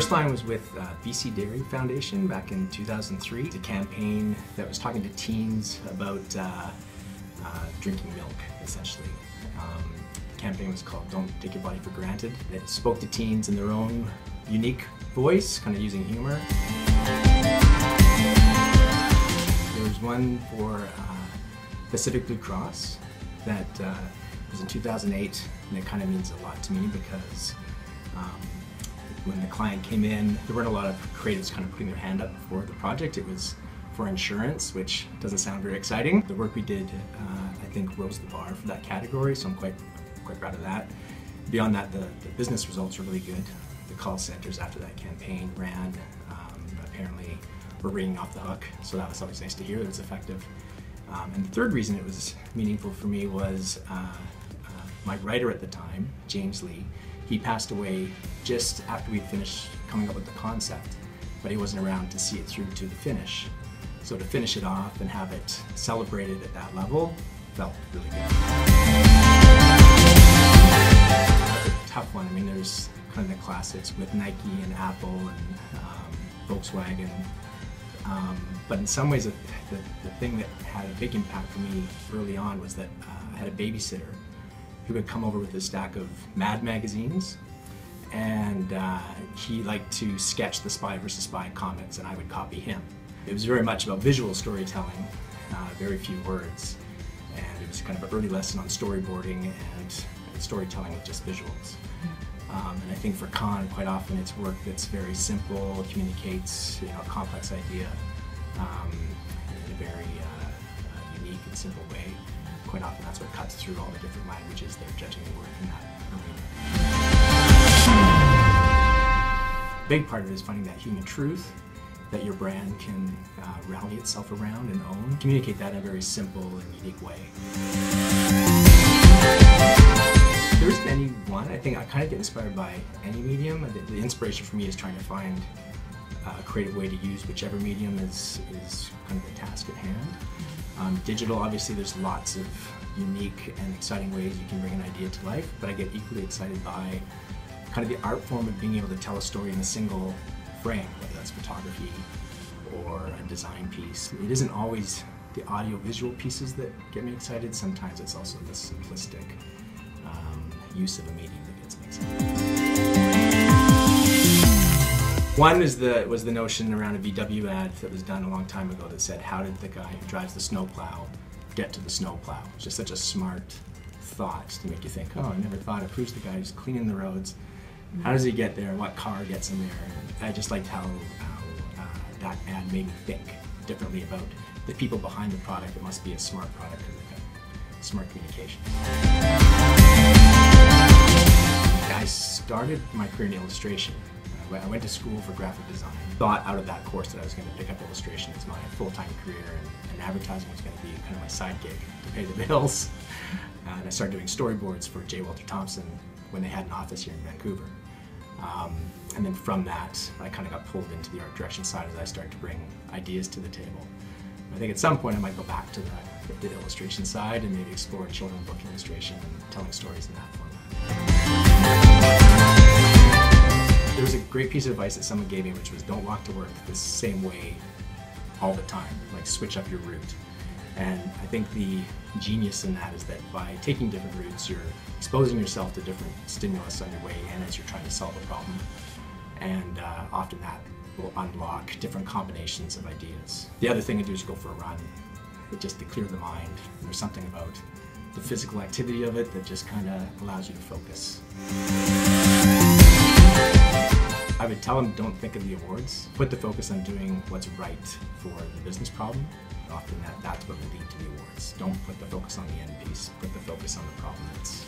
First line was with BC Dairy Foundation back in 2003. It's a campaign that was talking to teens about drinking milk, essentially. The campaign was called Don't Take Your Body for Granted. It spoke to teens in their own unique voice, kind of using humor. There was one for Pacific Blue Cross that was in 2008, and it kind of means a lot to me because when the client came in, there weren't a lot of creatives kind of putting their hand up for the project. It was for insurance, which doesn't sound very exciting. The work we did, I think, rose the bar for that category, so I'm quite proud of that. Beyond that, the business results were really good. The call centers after that campaign ran, apparently were ringing off the hook, so that was always nice to hear that it's effective. And the third reason it was meaningful for me was my writer at the time, James Lee. He passed away just after we'd finished coming up with the concept, but he wasn't around to see it through to the finish. So to finish it off and have it celebrated at that level felt really good. That's a tough one. I mean, there's kind of the classics with Nike and Apple and Volkswagen. But in some ways, the thing that had a big impact for me early on was that I had a babysitter who would come over with a stack of Mad magazines, and he liked to sketch the Spy vs. Spy comics, and I would copy him. It was very much about visual storytelling, very few words, and it was kind of an early lesson on storyboarding and storytelling with just visuals. And I think for Khan, quite often it's work that's very simple, communicates a complex idea in a very unique and simple way. Quite often that's what cuts through all the different languages that are judging the work in that arena. Big part of it is finding that human truth that your brand can rally itself around and own. Communicate that in a very simple and unique way. There isn't any one. I think I kind of get inspired by any medium. The inspiration for me is trying to find a creative way to use whichever medium is kind of the task at hand. Digital, obviously, there's lots of unique and exciting ways you can bring an idea to life, but I get equally excited by kind of the art form of being able to tell a story in a single frame, whether that's photography or a design piece. It isn't always the audio-visual pieces that get me excited. Sometimes it's also the simplistic use of a medium that gets me excited. One was the notion around a VW ad that was done a long time ago that said, how did the guy who drives the snowplow get to the snowplow? It's just such a smart thought to make you think, oh, I never thought of who's the guy who's cleaning the roads, how does he get there, what car gets him there? And I just liked how that ad made me think differently about the people behind the product. It must be a smart product because they've got smart communication. I started my career in illustration. I went to school for graphic design. Thought out of that course that I was going to pick up illustration as my full-time career, and advertising was going to be kind of my side gig to pay the bills. And I started doing storyboards for J. Walter Thompson when they had an office here in Vancouver. And then from that, I kind of got pulled into the art direction side as I started to bring ideas to the table. I think at some point I might go back to the illustration side and maybe explore children's book illustration and telling stories in that format. There was a great piece of advice that someone gave me, which was don't walk to work the same way all the time, like switch up your route. And I think the genius in that is that by taking different routes, you're exposing yourself to different stimulus on your way in as you're trying to solve a problem. And often that will unlock different combinations of ideas. The other thing to do is go for a run, just to clear the mind. And there's something about the physical activity of it that just kind of allows you to focus. I would tell them, don't think of the awards. Put the focus on doing what's right for the business problem. Often that's what will lead to the awards. Don't put the focus on the end piece. Put the focus on the problem that's